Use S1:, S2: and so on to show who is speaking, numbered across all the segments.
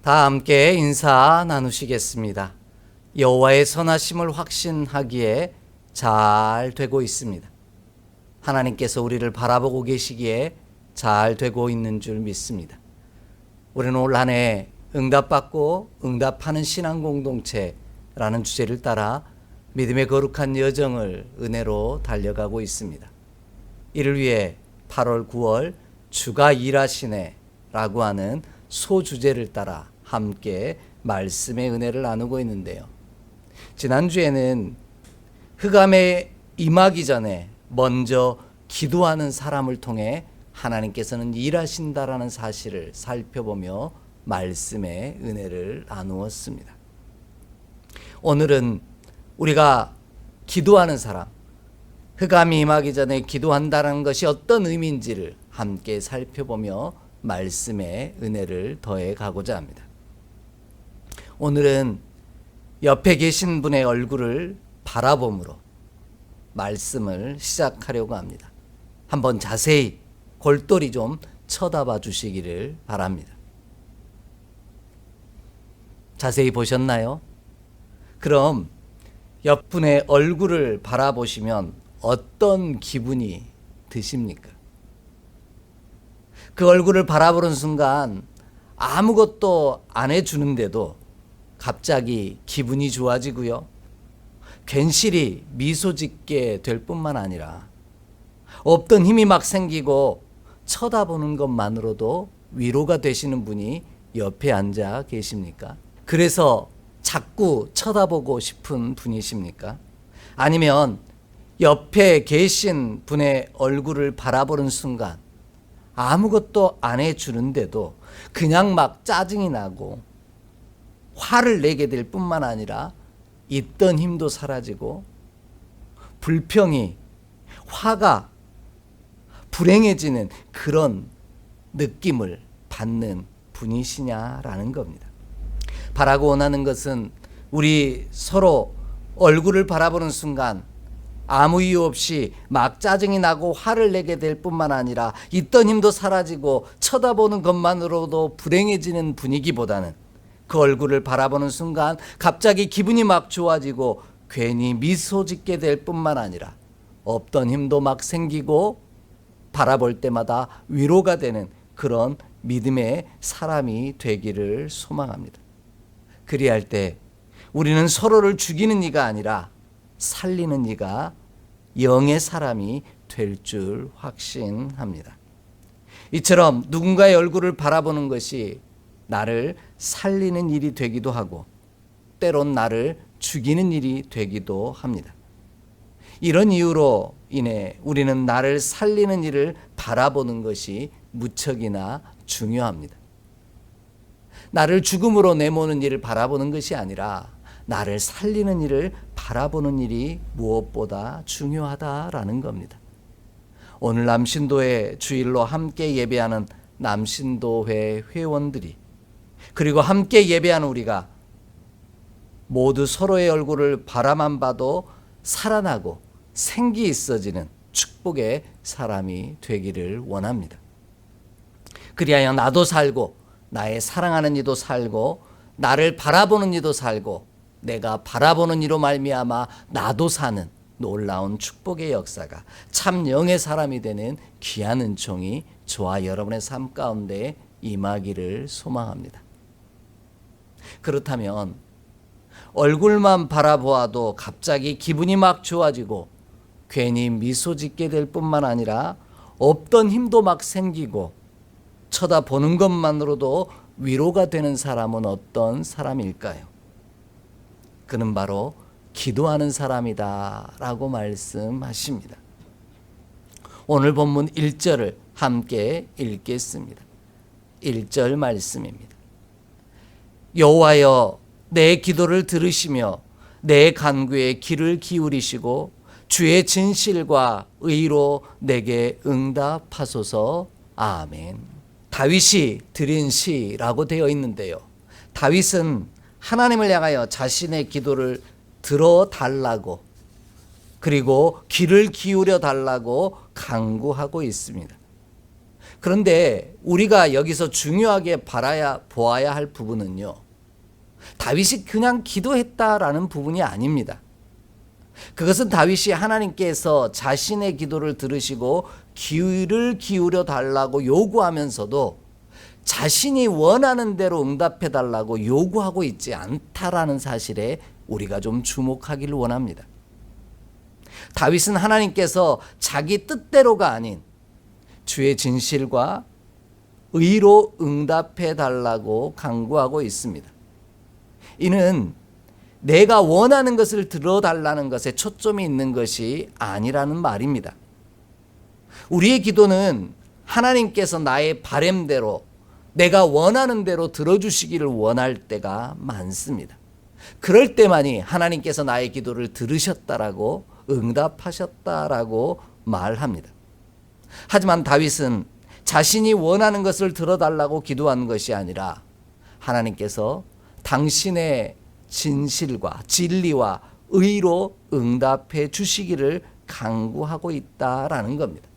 S1: 다 함께 인사 나누시겠습니다. 여호와의 선하심을 확신하기에 잘 되고 있습니다. 하나님께서 우리를 바라보고 계시기에 잘 되고 있는 줄 믿습니다. 우리는 올 한 해 응답받고 응답하는 신앙 공동체라는 주제를 따라 믿음의 거룩한 여정을 은혜로 달려가고 있습니다. 이를 위해 8월, 9월 주가 일하시네 라고 하는 소주제를 따라 함께 말씀의 은혜를 나누고 있는데요. 지난주에는 흑암에 임하기 전에 먼저 기도하는 사람을 통해 하나님께서는 일하신다라는 사실을 살펴보며 말씀의 은혜를 나누었습니다. 오늘은 우리가 기도하는 사람, 흑암이 임하기 전에 기도한다는 것이 어떤 의미인지를 함께 살펴보며 말씀의 은혜를 더해 가고자 합니다. 오늘은 옆에 계신 분의 얼굴을 바라봄으로 말씀을 시작하려고 합니다. 한번 자세히 골똘히 좀 쳐다봐 주시기를 바랍니다. 자세히 보셨나요? 그럼 옆분의 얼굴을 바라보시면 어떤 기분이 드십니까? 그 얼굴을 바라보는 순간 아무것도 안 해주는데도 갑자기 기분이 좋아지고요. 괜시리 미소 짓게 될 뿐만 아니라 없던 힘이 막 생기고 쳐다보는 것만으로도 위로가 되시는 분이 옆에 앉아 계십니까? 그래서 자꾸 쳐다보고 싶은 분이십니까? 아니면 옆에 계신 분의 얼굴을 바라보는 순간 아무것도 안 해주는데도 그냥 막 짜증이 나고 화를 내게 될 뿐만 아니라 있던 힘도 사라지고 불평이, 화가 불행해지는 그런 느낌을 받는 분이시냐라는 겁니다. 바라고 원하는 것은 우리 서로 얼굴을 바라보는 순간 아무 이유 없이 막 짜증이 나고 화를 내게 될 뿐만 아니라 있던 힘도 사라지고 쳐다보는 것만으로도 불행해지는 분위기보다는 그 얼굴을 바라보는 순간 갑자기 기분이 막 좋아지고 괜히 미소 짓게 될 뿐만 아니라 없던 힘도 막 생기고 바라볼 때마다 위로가 되는 그런 믿음의 사람이 되기를 소망합니다. 그리할 때 우리는 서로를 죽이는 이가 아니라 살리는 이가 영의 사람이 될 줄 확신합니다. 이처럼 누군가의 얼굴을 바라보는 것이 나를 살리는 일이 되기도 하고 때론 나를 죽이는 일이 되기도 합니다. 이런 이유로 인해 우리는 나를 살리는 일을 바라보는 것이 무척이나 중요합니다. 나를 죽음으로 내모는 일을 바라보는 것이 아니라 나를 살리는 일을 바라보는 일이 무엇보다 중요하다라는 겁니다. 오늘 남신도회 주일로 함께 예배하는 남신도회 회원들이 그리고 함께 예배하는 우리가 모두 서로의 얼굴을 바라만 봐도 살아나고 생기 있어지는 축복의 사람이 되기를 원합니다. 그리하여 나도 살고 나의 사랑하는 이도 살고 나를 바라보는 이도 살고 내가 바라보는 이로 말미암아 나도 사는 놀라운 축복의 역사가 참 영의 사람이 되는 귀한 은총이 저와 여러분의 삶 가운데 임하기를 소망합니다. 그렇다면 얼굴만 바라보아도 갑자기 기분이 막 좋아지고 괜히 미소 짓게 될 뿐만 아니라 없던 힘도 막 생기고 쳐다보는 것만으로도 위로가 되는 사람은 어떤 사람일까요? 그는 바로 기도하는 사람이다 라고 말씀하십니다. 오늘 본문 1절을 함께 읽겠습니다. 1절 말씀입니다. 여호와여 내 기도를 들으시며 내 간구에 귀를 기울이시고 주의 진실과 의로 내게 응답하소서. 아멘. 다윗이 드린 시라고 되어 있는데요. 다윗은 하나님을 향하여 자신의 기도를 들어달라고 그리고 귀를 기울여 달라고 간구하고 있습니다. 그런데 우리가 여기서 중요하게 보아야 할 부분은요, 다윗이 그냥 기도했다라는 부분이 아닙니다. 그것은 다윗이 하나님께서 자신의 기도를 들으시고 귀를 기울여 달라고 요구하면서도 자신이 원하는 대로 응답해 달라고 요구하고 있지 않다라는 사실에 우리가 좀 주목하기를 원합니다. 다윗은 하나님께서 자기 뜻대로가 아닌 주의 진실과 의로 응답해 달라고 간구하고 있습니다. 이는 내가 원하는 것을 들어달라는 것에 초점이 있는 것이 아니라는 말입니다. 우리의 기도는 하나님께서 나의 바램대로 내가 원하는 대로 들어주시기를 원할 때가 많습니다. 그럴 때만이 하나님께서 나의 기도를 들으셨다라고 응답하셨다라고 말합니다. 하지만 다윗은 자신이 원하는 것을 들어달라고 기도한 것이 아니라 하나님께서 당신의 진실과 진리와 의로 응답해 주시기를 간구하고 있다라는 겁니다.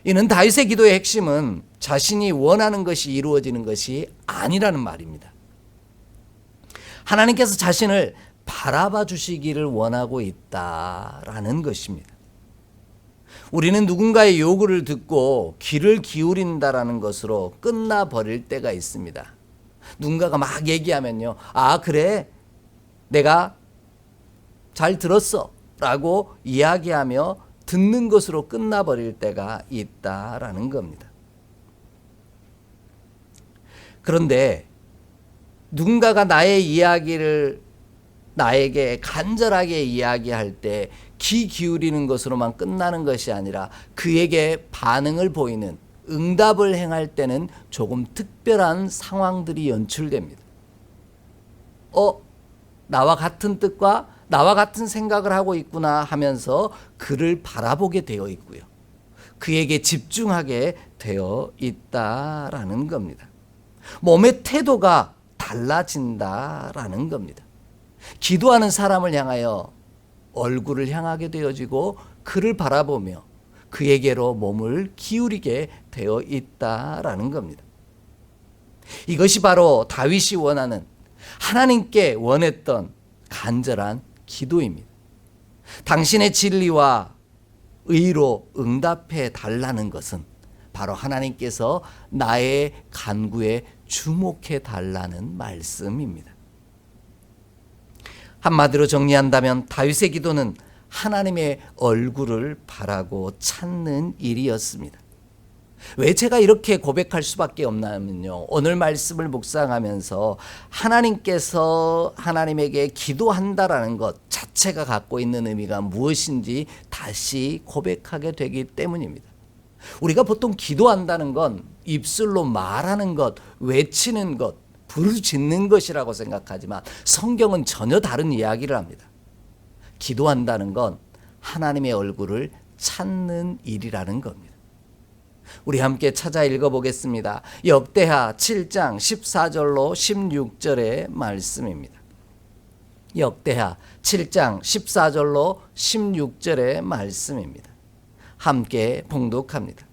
S1: 이는 다윗의 기도의 핵심은 자신이 원하는 것이 이루어지는 것이 아니라는 말입니다. 하나님께서 자신을 바라봐 주시기를 원하고 있다라는 것입니다. 우리는 누군가의 요구를 듣고 귀를 기울인다라는 것으로 끝나버릴 때가 있습니다. 누군가가 막 얘기하면요, 아 그래 내가 잘 들었어 라고 이야기하며 듣는 것으로 끝나버릴 때가 있다라는 겁니다. 그런데 누군가가 나의 이야기를 나에게 간절하게 이야기할 때 귀 기울이는 것으로만 끝나는 것이 아니라 그에게 반응을 보이는 응답을 행할 때는 조금 특별한 상황들이 연출됩니다. 나와 같은 뜻과 나와 같은 생각을 하고 있구나 하면서 그를 바라보게 되어 있고요. 그에게 집중하게 되어 있다라는 겁니다. 몸의 태도가 달라진다라는 겁니다. 기도하는 사람을 향하여 얼굴을 향하게 되어지고 그를 바라보며 그에게로 몸을 기울이게 되어 있다라는 겁니다. 이것이 바로 다윗이 원하는 하나님께 원했던 간절한 기도입니다. 당신의 진리와 의로 응답해 달라는 것은 바로 하나님께서 나의 간구에 주목해 달라는 말씀입니다. 한마디로 정리한다면 다윗의 기도는 하나님의 얼굴을 바라고 찾는 일이었습니다. 왜 제가 이렇게 고백할 수밖에 없냐면요, 오늘 말씀을 묵상하면서 하나님께서 하나님에게 기도한다라는 것 자체가 갖고 있는 의미가 무엇인지 다시 고백하게 되기 때문입니다. 우리가 보통 기도한다는 건 입술로 말하는 것, 외치는 것, 부르짖는 것이라고 생각하지만 성경은 전혀 다른 이야기를 합니다. 기도한다는 건 하나님의 얼굴을 찾는 일이라는 겁니다. 우리 함께 찾아 읽어보겠습니다. 역대하 7장 14절로 16절의 말씀입니다. 역대하 7장 14절로 16절의 말씀입니다. 함께 봉독합니다.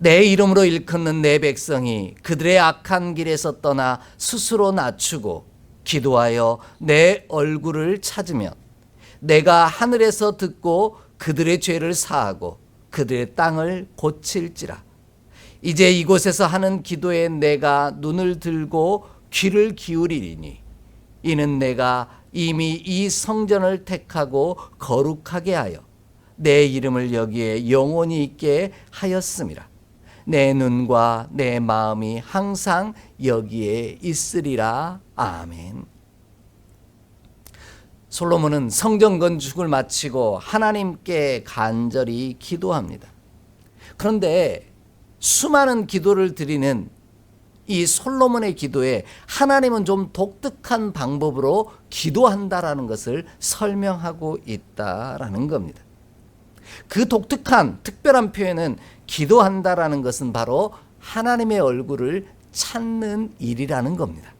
S1: 내 이름으로 일컫는 내 백성이 그들의 악한 길에서 떠나 스스로 낮추고 기도하여 내 얼굴을 찾으면 내가 하늘에서 듣고 그들의 죄를 사하고 그들의 땅을 고칠지라. 이제 이곳에서 하는 기도에 내가 눈을 들고 귀를 기울이리니 이는 내가 이미 이 성전을 택하고 거룩하게 하여 내 이름을 여기에 영원히 있게 하였음이라. 내 눈과 내 마음이 항상 여기에 있으리라. 아멘. 솔로몬은 성전 건축을 마치고 하나님께 간절히 기도합니다. 그런데 수많은 기도를 드리는 이 솔로몬의 기도에 하나님은 좀 독특한 방법으로 기도한다라는 것을 설명하고 있다라는 겁니다. 그 독특한 특별한 표현은 기도한다라는 것은 바로 하나님의 얼굴을 찾는 일이라는 겁니다.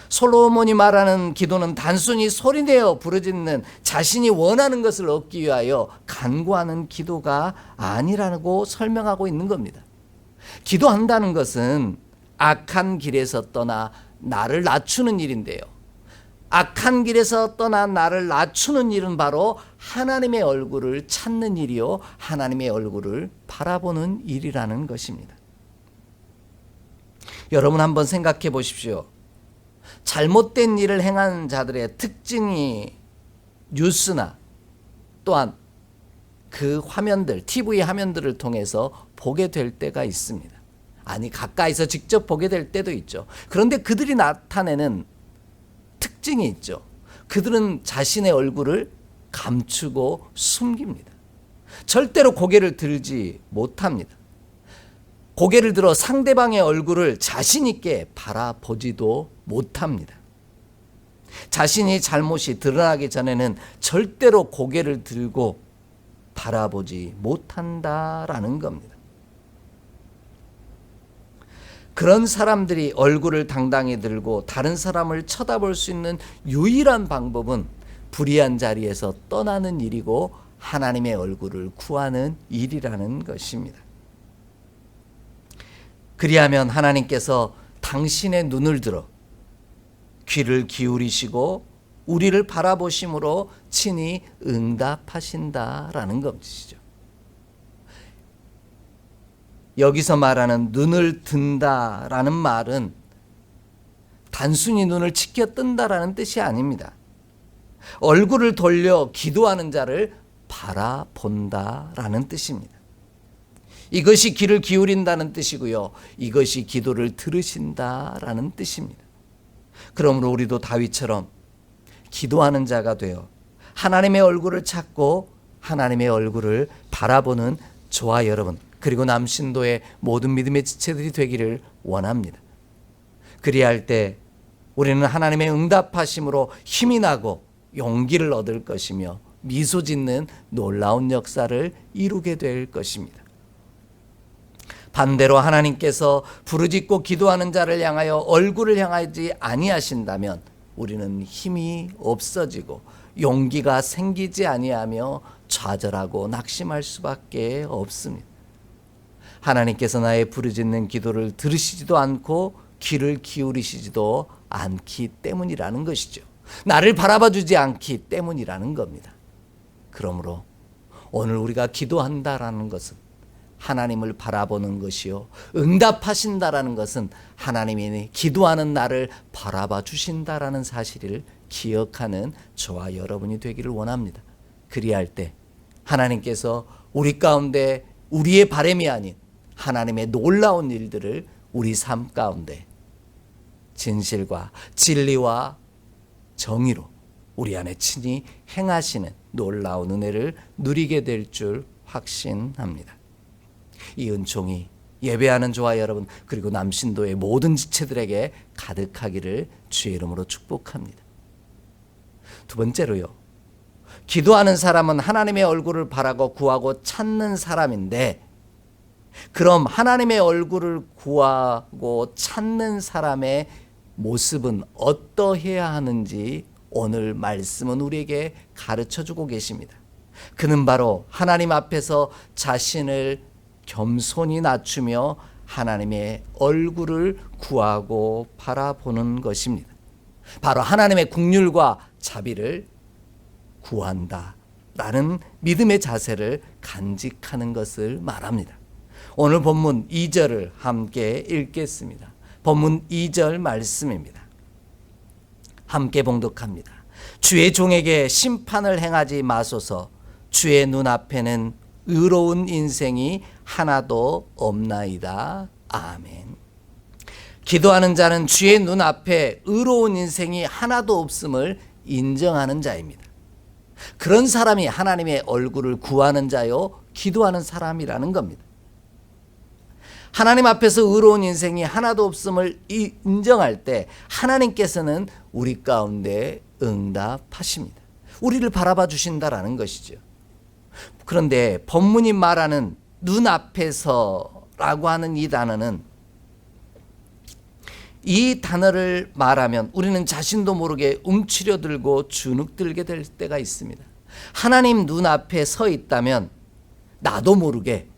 S1: 솔로몬이 말하는 기도는 단순히 소리내어 부르짖는 자신이 원하는 것을 얻기 위하여 간구하는 기도가 아니라고 설명하고 있는 겁니다. 기도한다는 것은 악한 길에서 떠나 나를 낮추는 일인데요. 악한 길에서 떠나 나를 낮추는 일은 바로 하나님의 얼굴을 찾는 일이요, 하나님의 얼굴을 바라보는 일이라는 것입니다. 여러분 한번 생각해 보십시오. 잘못된 일을 행한 자들의 특징이 뉴스나 또한 그 화면들, TV 화면들을 통해서 보게 될 때가 있습니다. 아니, 가까이서 직접 보게 될 때도 있죠. 그런데 그들이 나타내는 특징이 있죠. 그들은 자신의 얼굴을 감추고 숨깁니다. 절대로 고개를 들지 못합니다. 고개를 들어 상대방의 얼굴을 자신 있게 바라보지도 못합니다. 자신이 잘못이 드러나기 전에는 절대로 고개를 들고 바라보지 못한다라는 겁니다. 그런 사람들이 얼굴을 당당히 들고 다른 사람을 쳐다볼 수 있는 유일한 방법은 불의한 자리에서 떠나는 일이고 하나님의 얼굴을 구하는 일이라는 것입니다. 그리하면 하나님께서 당신의 눈을 들어 귀를 기울이시고 우리를 바라보심으로 친히 응답하신다라는 것이죠. 여기서 말하는 눈을 든다라는 말은 단순히 눈을 치켜 뜬다라는 뜻이 아닙니다. 얼굴을 돌려 기도하는 자를 바라본다라는 뜻입니다. 이것이 귀를 기울인다는 뜻이고요. 이것이 기도를 들으신다라는 뜻입니다. 그러므로 우리도 다윗처럼 기도하는 자가 되어 하나님의 얼굴을 찾고 하나님의 얼굴을 바라보는 저와 여러분, 그리고 남신도의 모든 믿음의 지체들이 되기를 원합니다. 그리할 때 우리는 하나님의 응답하심으로 힘이 나고 용기를 얻을 것이며 미소 짓는 놀라운 역사를 이루게 될 것입니다. 반대로 하나님께서 부르짖고 기도하는 자를 향하여 얼굴을 향하지 아니하신다면 우리는 힘이 없어지고 용기가 생기지 아니하며 좌절하고 낙심할 수밖에 없습니다. 하나님께서 나의 부르짖는 기도를 들으시지도 않고 귀를 기울이시지도 않기 때문이라는 것이죠. 나를 바라봐 주지 않기 때문이라는 겁니다. 그러므로 오늘 우리가 기도한다라는 것은 하나님을 바라보는 것이요, 응답하신다라는 것은 하나님이 기도하는 나를 바라봐 주신다라는 사실을 기억하는 저와 여러분이 되기를 원합니다. 그리할 때 하나님께서 우리 가운데 우리의 바람이 아닌 하나님의 놀라운 일들을 우리 삶 가운데 진실과 진리와 정의로 우리 안에 친히 행하시는 놀라운 은혜를 누리게 될 줄 확신합니다. 이 은총이 예배하는 저와 여러분, 그리고 남신도의 모든 지체들에게 가득하기를 주의 이름으로 축복합니다. 두 번째로요, 기도하는 사람은 하나님의 얼굴을 바라고 구하고 찾는 사람인데, 그럼 하나님의 얼굴을 구하고 찾는 사람의 모습은 어떠해야 하는지 오늘 말씀은 우리에게 가르쳐주고 계십니다. 그는 바로 하나님 앞에서 자신을 겸손히 낮추며 하나님의 얼굴을 구하고 바라보는 것입니다. 바로 하나님의 긍휼과 자비를 구한다라는 믿음의 자세를 간직하는 것을 말합니다. 오늘 본문 2절을 함께 읽겠습니다. 본문 2절 말씀입니다. 함께 봉독합니다. 주의 종에게 심판을 행하지 마소서. 주의 눈앞에는 의로운 인생이 하나도 없나이다. 아멘. 기도하는 자는 주의 눈앞에 의로운 인생이 하나도 없음을 인정하는 자입니다. 그런 사람이 하나님의 얼굴을 구하는 자요, 기도하는 사람이라는 겁니다. 하나님 앞에서 의로운 인생이 하나도 없음을 인정할 때 하나님께서는 우리 가운데 응답하십니다. 우리를 바라봐 주신다라는 것이죠. 그런데 본문이 말하는 눈앞에서라고 하는 이 단어는 이 단어를 말하면 우리는 자신도 모르게 움츠려들고 주눅들게 될 때가 있습니다. 하나님 눈앞에 서 있다면 나도 모르게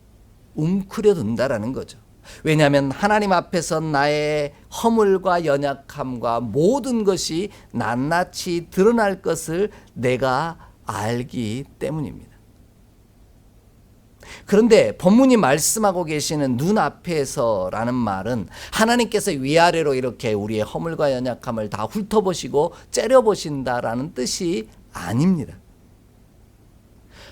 S1: 웅크려든다라는 거죠. 왜냐하면 하나님 앞에서 나의 허물과 연약함과 모든 것이 낱낱이 드러날 것을 내가 알기 때문입니다. 그런데 본문이 말씀하고 계시는 눈앞에서라는 말은 하나님께서 위아래로 이렇게 우리의 허물과 연약함을 다 훑어보시고 째려보신다라는 뜻이 아닙니다.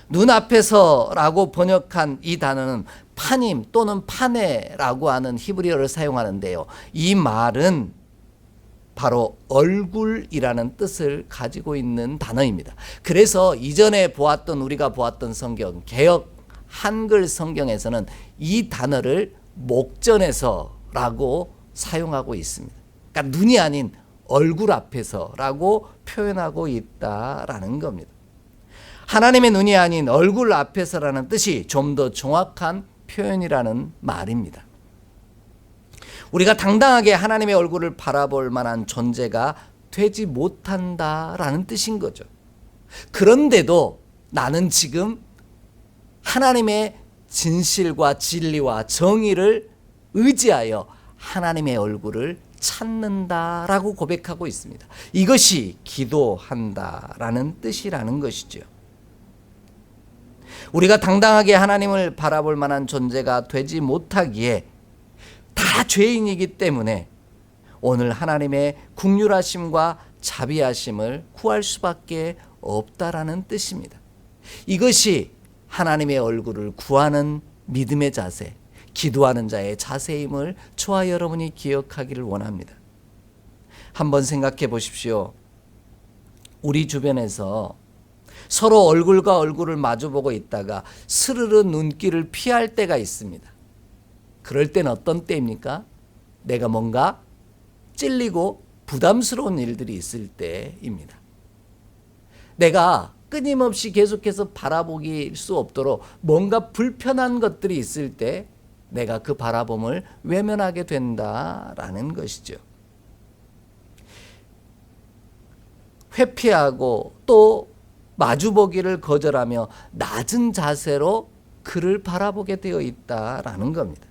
S1: 눈앞에서라고 번역한 이 단어는 파님 또는 파네라고 하는 히브리어를 사용하는데요. 이 말은 바로 얼굴이라는 뜻을 가지고 있는 단어입니다. 그래서 이전에 우리가 보았던 성경, 개역 한글 성경에서는 이 단어를 목전에서라고 사용하고 있습니다. 그러니까 눈이 아닌 얼굴 앞에서라고 표현하고 있다라는 겁니다. 하나님의 눈이 아닌 얼굴 앞에서라는 뜻이 좀 더 정확한 표현이라는 말입니다. 우리가 당당하게 하나님의 얼굴을 바라볼 만한 존재가 되지 못한다라는 뜻인 거죠. 그런데도 나는 지금 하나님의 진실과 진리와 정의를 의지하여 하나님의 얼굴을 찾는다라고 고백하고 있습니다. 이것이 기도한다라는 뜻이라는 것이죠. 우리가 당당하게 하나님을 바라볼 만한 존재가 되지 못하기에 다 죄인이기 때문에 오늘 하나님의 긍휼하심과 자비하심을 구할 수밖에 없다라는 뜻입니다. 이것이 하나님의 얼굴을 구하는 믿음의 자세, 기도하는 자의 자세임을 저와 여러분이 기억하기를 원합니다. 한번 생각해 보십시오. 우리 주변에서 서로 얼굴과 얼굴을 마주보고 있다가 스르르 눈길을 피할 때가 있습니다. 그럴 때는 어떤 때입니까? 내가 뭔가 찔리고 부담스러운 일들이 있을 때입니다. 내가 끊임없이 계속해서 바라보길 수 없도록 뭔가 불편한 것들이 있을 때 내가 그 바라봄을 외면하게 된다라는 것이죠. 회피하고 또 마주보기를 거절하며 낮은 자세로 그를 바라보게 되어 있다라는 겁니다.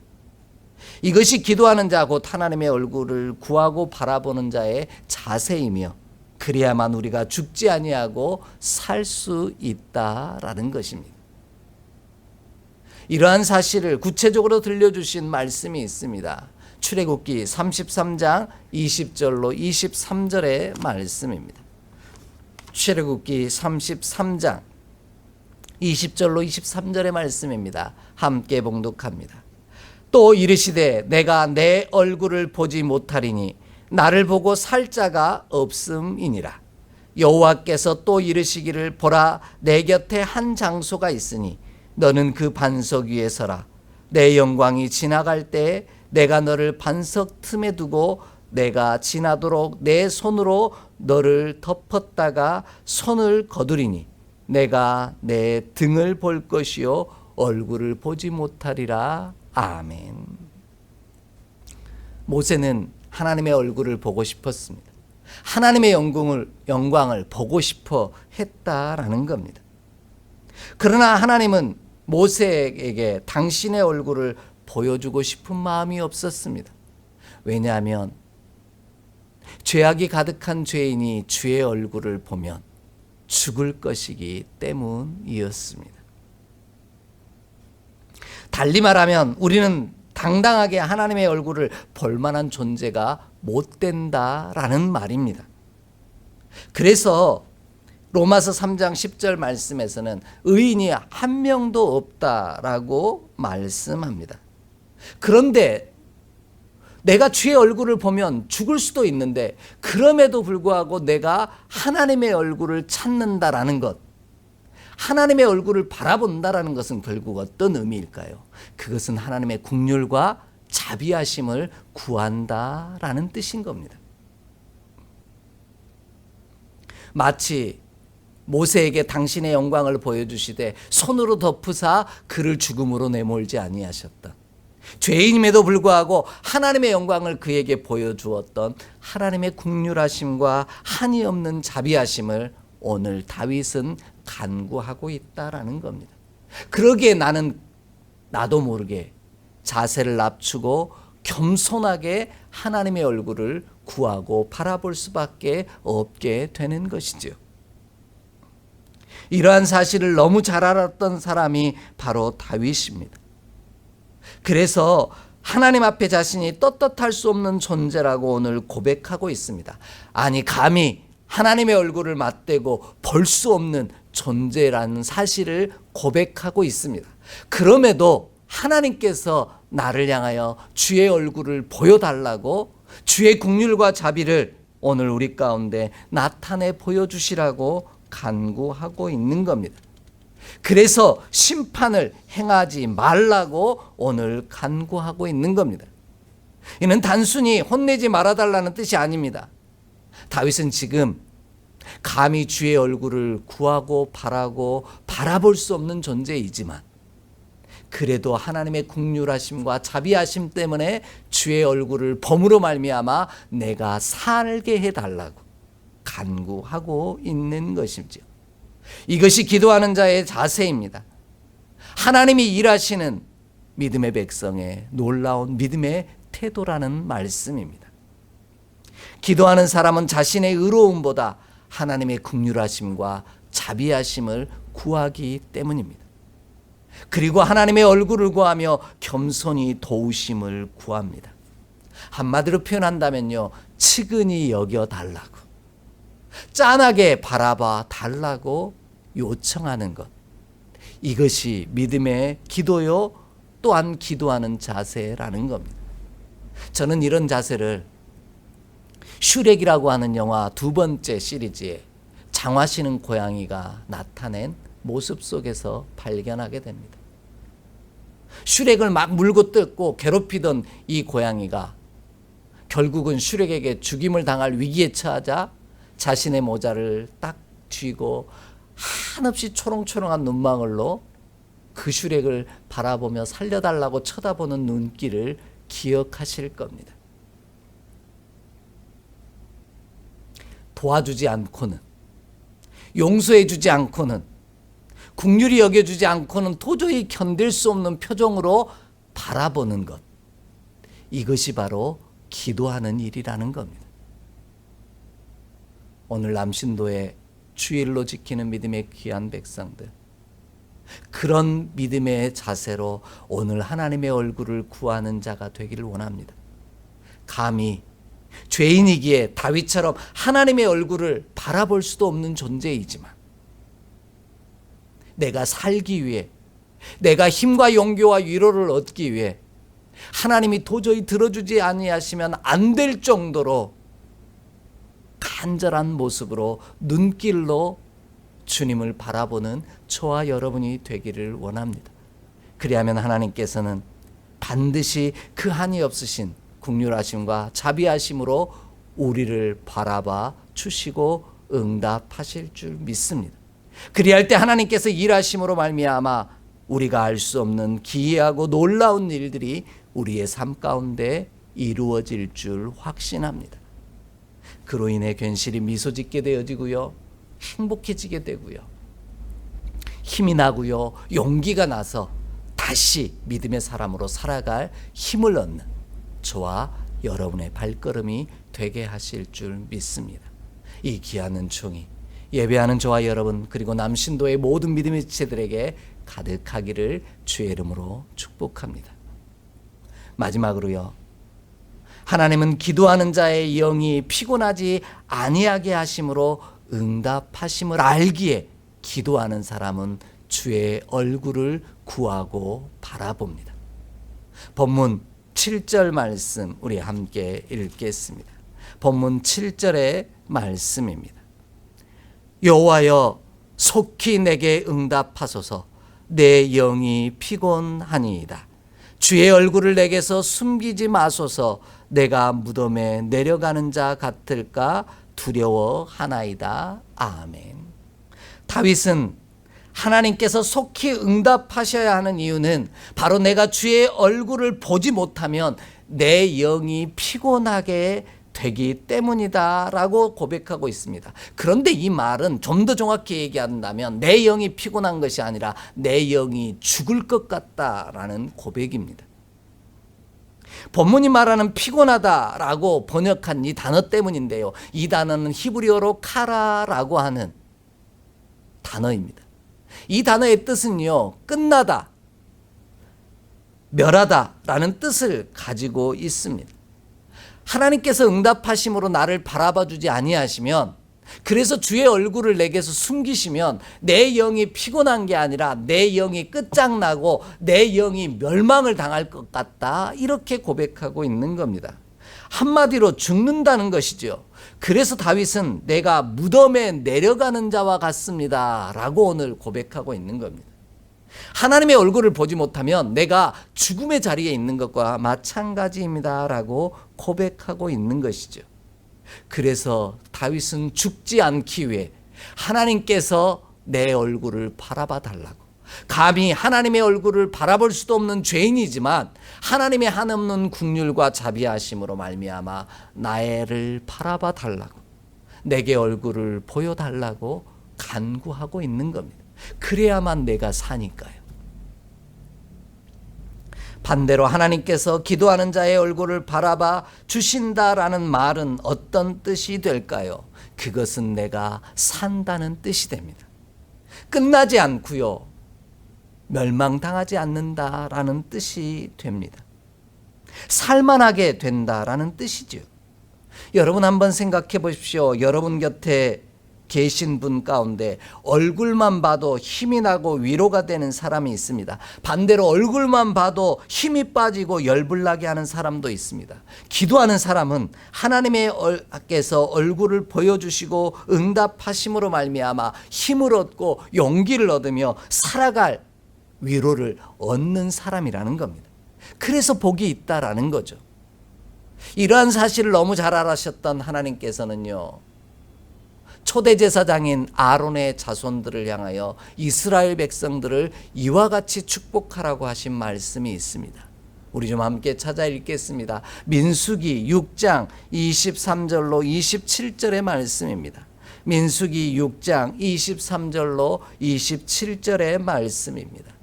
S1: 이것이 기도하는 자 곧 하나님의 얼굴을 구하고 바라보는 자의 자세이며 그래야만 우리가 죽지 아니하고 살 수 있다라는 것입니다. 이러한 사실을 구체적으로 들려주신 말씀이 있습니다. 출애굽기 33장 20절로 23절의 말씀입니다. 출애굽기 33장 20절로 23절의 말씀입니다. 함께 봉독합니다. 또 이르시되 내가 내 얼굴을 보지 못하리니 나를 보고 살 자가 없음이니라. 여호와께서 또 이르시기를 보라 내 곁에 한 장소가 있으니 너는 그 반석 위에 서라. 내 영광이 지나갈 때에 내가 너를 반석 틈에 두고 내가 지나도록 내 손으로 너를 덮었다가 손을 거두리니 내가 내 등을 볼 것이요 얼굴을 보지 못하리라. 아멘. 모세는 하나님의 얼굴을 보고 싶었습니다. 하나님의 영광을 보고 싶어 했다라는 겁니다. 그러나 하나님은 모세에게 당신의 얼굴을 보여주고 싶은 마음이 없었습니다. 왜냐하면 죄악이 가득한 죄인이 주의 얼굴을 보면 죽을 것이기 때문이었습니다. 달리 말하면 우리는 당당하게 하나님의 얼굴을 볼 만한 존재가 못 된다라는 말입니다. 그래서 로마서 3장 10절 말씀에서는 의인이 한 명도 없다라고 말씀합니다. 그런데 내가 주의 얼굴을 보면 죽을 수도 있는데 그럼에도 불구하고 내가 하나님의 얼굴을 찾는다라는 것, 하나님의 얼굴을 바라본다라는 것은 결국 어떤 의미일까요? 그것은 하나님의 긍휼과 자비하심을 구한다라는 뜻인 겁니다. 마치 모세에게 당신의 영광을 보여주시되 손으로 덮으사 그를 죽음으로 내몰지 아니하셨다. 죄인임에도 불구하고 하나님의 영광을 그에게 보여주었던 하나님의 긍휼하심과 한이 없는 자비하심을 오늘 다윗은 간구하고 있다라는 겁니다. 그러기에 나도 모르게 자세를 낮추고 겸손하게 하나님의 얼굴을 구하고 바라볼 수밖에 없게 되는 것이죠. 이러한 사실을 너무 잘 알았던 사람이 바로 다윗입니다. 그래서 하나님 앞에 자신이 떳떳할 수 없는 존재라고 오늘 고백하고 있습니다. 아니, 감히 하나님의 얼굴을 맞대고 볼 수 없는 존재라는 사실을 고백하고 있습니다. 그럼에도 하나님께서 나를 향하여 주의 얼굴을 보여달라고, 주의 긍휼과 자비를 오늘 우리 가운데 나타내 보여주시라고 간구하고 있는 겁니다. 그래서 심판을 행하지 말라고 오늘 간구하고 있는 겁니다. 이는 단순히 혼내지 말아달라는 뜻이 아닙니다. 다윗은 지금 감히 주의 얼굴을 구하고 바라고 바라볼 수 없는 존재이지만 그래도 하나님의 긍휼하심과 자비하심 때문에 주의 얼굴을 범으로 말미암아 내가 살게 해달라고 간구하고 있는 것이죠. 이것이 기도하는 자의 자세입니다. 하나님이 일하시는 믿음의 백성의 놀라운 믿음의 태도라는 말씀입니다. 기도하는 사람은 자신의 의로움보다 하나님의 긍휼하심과 자비하심을 구하기 때문입니다. 그리고 하나님의 얼굴을 구하며 겸손히 도우심을 구합니다. 한마디로 표현한다면요, 측은히 여겨달라고, 짠하게 바라봐 달라고 요청하는 것, 이것이 믿음의 기도요, 또한 기도하는 자세라는 겁니다. 저는 이런 자세를 슈렉이라고 하는 영화 2번째 시리즈에 장화시는 고양이가 나타낸 모습 속에서 발견하게 됩니다. 슈렉을 막 물고 뜯고 괴롭히던 이 고양이가 결국은 슈렉에게 죽임을 당할 위기에 처하자 자신의 모자를 딱 쥐고 한없이 초롱초롱한 눈망울로 그 슈렉을 바라보며 살려달라고 쳐다보는 눈길을 기억하실 겁니다. 도와주지 않고는, 용서해주지 않고는, 긍휼히 여겨주지 않고는 도저히 견딜 수 없는 표정으로 바라보는 것, 이것이 바로 기도하는 일이라는 겁니다. 오늘 남신도의 주일로 지키는 믿음의 귀한 백성들, 그런 믿음의 자세로 오늘 하나님의 얼굴을 구하는 자가 되기를 원합니다. 감히 죄인이기에 다윗처럼 하나님의 얼굴을 바라볼 수도 없는 존재이지만 내가 살기 위해, 내가 힘과 용기와 위로를 얻기 위해 하나님이 도저히 들어주지 아니하시면 안 될 정도로 간절한 모습으로 눈길로 주님을 바라보는 저와 여러분이 되기를 원합니다. 그리하면 하나님께서는 반드시 그 한이 없으신 긍휼하심과 자비하심으로 우리를 바라봐 주시고 응답하실 줄 믿습니다. 그리할 때 하나님께서 일하심으로 말미암아 우리가 알 수 없는 기이하고 놀라운 일들이 우리의 삶 가운데 이루어질 줄 확신합니다. 그로 인해 괜시리 미소 짓게 되어지고요, 행복해지게 되고요, 힘이 나고요, 용기가 나서 다시 믿음의 사람으로 살아갈 힘을 얻는 저와 여러분의 발걸음이 되게 하실 줄 믿습니다. 이 귀한 은총이 예배하는 저와 여러분, 그리고 남신도의 모든 믿음의 지체들에게 가득하기를 주의 이름으로 축복합니다. 마지막으로요, 하나님은 기도하는 자의 영이 피곤하지 아니하게 하심으로 응답하심을 알기에 기도하는 사람은 주의 얼굴을 구하고 바라봅니다. 본문 7절 말씀 우리 함께 읽겠습니다. 본문 7절의 말씀입니다. 여호와여, 속히 내게 응답하소서. 내 영이 피곤하니이다. 주의 얼굴을 내게서 숨기지 마소서. 내가 무덤에 내려가는 자 같을까 두려워하나이다. 아멘. 다윗은 하나님께서 속히 응답하셔야 하는 이유는 바로 내가 주의 얼굴을 보지 못하면 내 영이 피곤하게 되기 때문이다라고 고백하고 있습니다. 그런데 이 말은 좀 더 정확히 얘기한다면 내 영이 피곤한 것이 아니라 내 영이 죽을 것 같다라는 고백입니다. 본문이 말하는 피곤하다라고 번역한 이 단어 때문인데요. 이 단어는 히브리어로 카라라고 하는 단어입니다. 이 단어의 뜻은요, 끝나다, 멸하다라는 뜻을 가지고 있습니다. 하나님께서 응답하심으로 나를 바라봐 주지 아니하시면, 그래서 주의 얼굴을 내게서 숨기시면 내 영이 피곤한 게 아니라 내 영이 끝장나고 내 영이 멸망을 당할 것 같다, 이렇게 고백하고 있는 겁니다. 한마디로 죽는다는 것이죠. 그래서 다윗은 내가 무덤에 내려가는 자와 같습니다 라고 오늘 고백하고 있는 겁니다. 하나님의 얼굴을 보지 못하면 내가 죽음의 자리에 있는 것과 마찬가지입니다 라고 고백하고 있는 것이죠. 그래서 다윗은 죽지 않기 위해 하나님께서 내 얼굴을 바라봐 달라고, 감히 하나님의 얼굴을 바라볼 수도 없는 죄인이지만 하나님의 한없는 긍휼과 자비하심으로 말미암아 나를 바라봐 달라고, 내게 얼굴을 보여달라고 간구하고 있는 겁니다. 그래야만 내가 사니까요. 반대로 하나님께서 기도하는 자의 얼굴을 바라봐 주신다라는 말은 어떤 뜻이 될까요? 그것은 내가 산다는 뜻이 됩니다. 끝나지 않고요, 멸망당하지 않는다라는 뜻이 됩니다. 살만하게 된다라는 뜻이죠. 여러분 한번 생각해 보십시오. 여러분 곁에 계신 분 가운데 얼굴만 봐도 힘이 나고 위로가 되는 사람이 있습니다. 반대로 얼굴만 봐도 힘이 빠지고 열불나게 하는 사람도 있습니다. 기도하는 사람은 하나님께서 얼굴을 보여주시고 응답하심으로 말미암아 힘을 얻고 용기를 얻으며 살아갈 위로를 얻는 사람이라는 겁니다. 그래서 복이 있다라는 거죠. 이러한 사실을 너무 잘 알아셨던 하나님께서는요, 초대 제사장인 아론의 자손들을 향하여 이스라엘 백성들을 이와 같이 축복하라고 하신 말씀이 있습니다. 우리 좀 함께 찾아 읽겠습니다. 민수기 6장 23절로 27절의 말씀입니다. 민수기 6장 23절로 27절의 말씀입니다.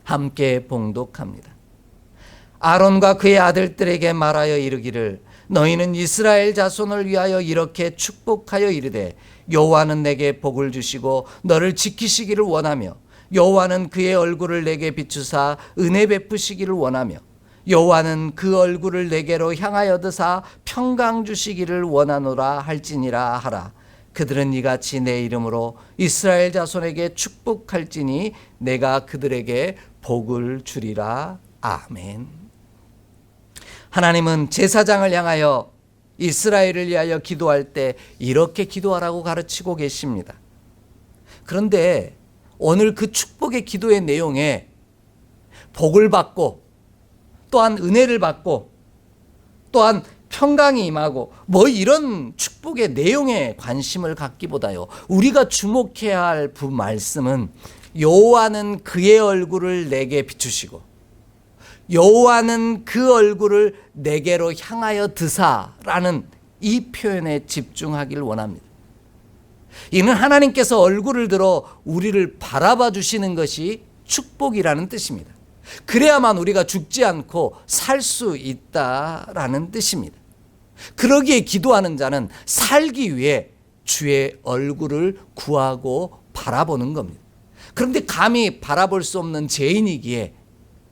S1: 함께 봉독합니다. 아론과 그의 아들들에게 말하여 이르기를, 너희는 이스라엘 자손을 위하여 이렇게 축복하여 이르되, 여호와는 내게 복을 주시고 너를 지키시기를 원하며, 여호와는 그의 얼굴을 내게 비추사 은혜 베푸시기를 원하며, 여호와는 그 얼굴을 내게로 향하여 드사 평강 주시기를 원하노라 할지니라 하라. 그들은 이같이 내 이름으로 이스라엘 자손에게 축복할지니 내가 그들에게 복을 주리라. 아멘. 하나님은 제사장을 향하여 이스라엘을 위하여 기도할 때 이렇게 기도하라고 가르치고 계십니다. 그런데 오늘 그 축복의 기도의 내용에 복을 받고 또한 은혜를 받고 또한 평강이 임하고 뭐 이런 축복의 내용에 관심을 갖기보다요, 우리가 주목해야 할 그 말씀은 여호와는 그의 얼굴을 내게 비추시고 여호와는 그 얼굴을 내게로 향하여 드사라는 이 표현에 집중하기를 원합니다. 이는 하나님께서 얼굴을 들어 우리를 바라봐 주시는 것이 축복이라는 뜻입니다. 그래야만 우리가 죽지 않고 살 수 있다라는 뜻입니다. 그러기에 기도하는 자는 살기 위해 주의 얼굴을 구하고 바라보는 겁니다. 그런데 감히 바라볼 수 없는 죄인이기에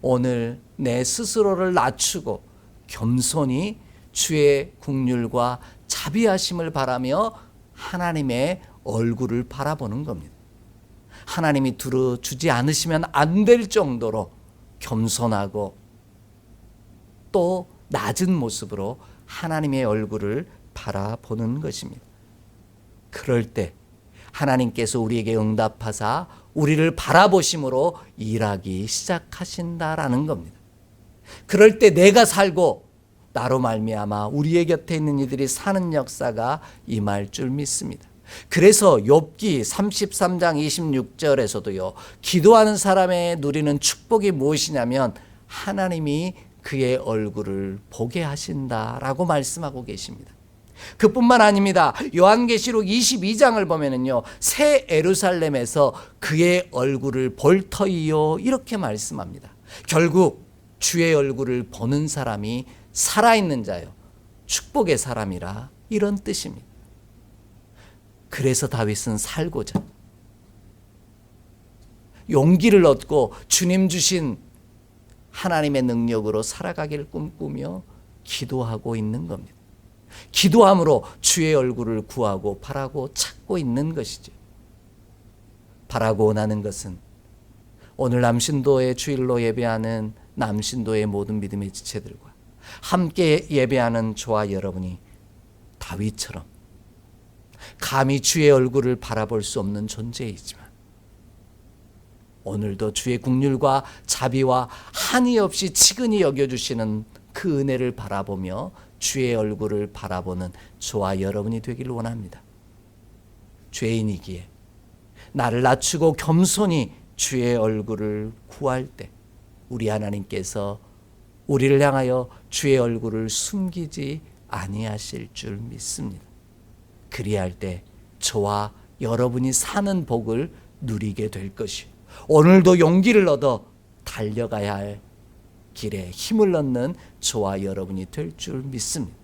S1: 오늘 내 스스로를 낮추고 겸손히 주의 긍휼과 자비하심을 바라며 하나님의 얼굴을 바라보는 겁니다. 하나님이 들어주지 않으시면 안 될 정도로 겸손하고 또 낮은 모습으로 하나님의 얼굴을 바라보는 것입니다. 그럴 때 하나님께서 우리에게 응답하사 우리를 바라보심으로 일하기 시작하신다라는 겁니다. 그럴 때 내가 살고 나로 말미암아 우리의 곁에 있는 이들이 사는 역사가 임할 줄 믿습니다. 그래서 욥기 33장 26절에서도요. 기도하는 사람의 누리는 축복이 무엇이냐면 하나님이 그의 얼굴을 보게 하신다라고 말씀하고 계십니다. 그뿐만 아닙니다. 요한계시록 22장을 보면은요. 새 예루살렘에서 그의 얼굴을 볼 터이요 이렇게 말씀합니다. 결국 주의 얼굴을 보는 사람이 살아있는 자요 축복의 사람이라 이런 뜻입니다. 그래서 다윗은 살고자 용기를 얻고 주님 주신 하나님의 능력으로 살아가기를 꿈꾸며 기도하고 있는 겁니다. 기도함으로 주의 얼굴을 구하고 바라고 찾고 있는 것이죠. 바라고 원하는 것은 오늘 남신도의 주일로 예배하는 남신도의 모든 믿음의 지체들과 함께 예배하는 저와 여러분이 다윗처럼 감히 주의 얼굴을 바라볼 수 없는 존재이지만 오늘도 주의 긍휼과 자비와 한이 없이 치근히 여겨주시는 그 은혜를 바라보며 주의 얼굴을 바라보는 저와 여러분이 되기를 원합니다. 죄인이기에 나를 낮추고 겸손히 주의 얼굴을 구할 때 우리 하나님께서 우리를 향하여 주의 얼굴을 숨기지 아니하실 줄 믿습니다. 그리할 때 저와 여러분이 사는 복을 누리게 될 것이요. 오늘도 용기를 얻어 달려가야 할 길에 힘을 얻는 저와 여러분이 될 줄 믿습니다.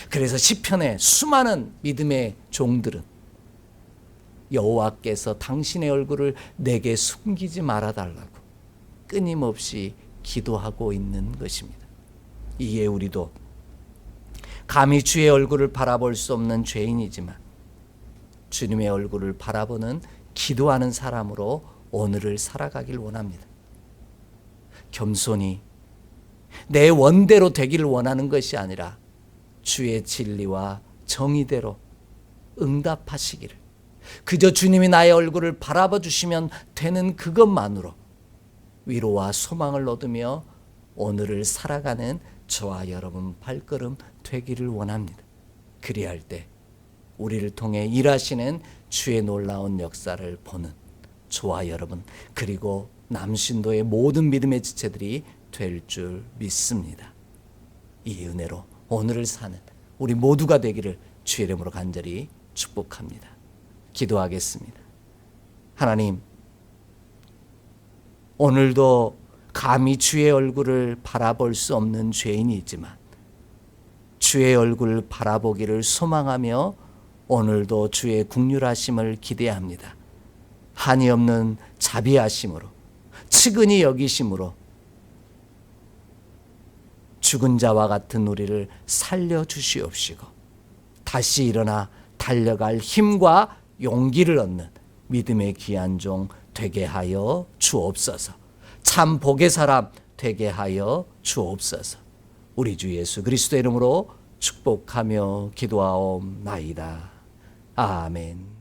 S1: 그래서 시편의 수많은 믿음의 종들은 여호와께서 당신의 얼굴을 내게 숨기지 말아달라고 끊임없이 기도하고 있는 것입니다. 이에 우리도 감히 주의 얼굴을 바라볼 수 없는 죄인이지만 주님의 얼굴을 바라보는 기도하는 사람으로 오늘을 살아가길 원합니다. 겸손히 내 원대로 되기를 원하는 것이 아니라 주의 진리와 정의대로 응답하시기를 그저 주님이 나의 얼굴을 바라봐 주시면 되는 그것만으로 위로와 소망을 얻으며 오늘을 살아가는 저와 여러분 발걸음 되기를 원합니다. 그리할 때 우리를 통해 일하시는 주의 놀라운 역사를 보는 저와 여러분 그리고 남신도의 모든 믿음의 지체들이 될 줄 믿습니다. 이 은혜로 오늘을 사는 우리 모두가 되기를 주의 이름으로 간절히 축복합니다. 기도하겠습니다. 하나님, 오늘도 감히 주의 얼굴을 바라볼 수 없는 죄인이지만 주의 얼굴을 바라보기를 소망하며 오늘도 주의 긍휼하심을 기대합니다. 한이 없는 자비하심으로 측은히 여기심으로 죽은 자와 같은 우리를 살려주시옵시고 다시 일어나 달려갈 힘과 용기를 얻는 믿음의 귀한 종 되게 하여 주옵소서. 참 복의 사람 되게 하여 주옵소서. 우리 주 예수 그리스도의 이름으로 축복하며 기도하옵나이다. 아멘.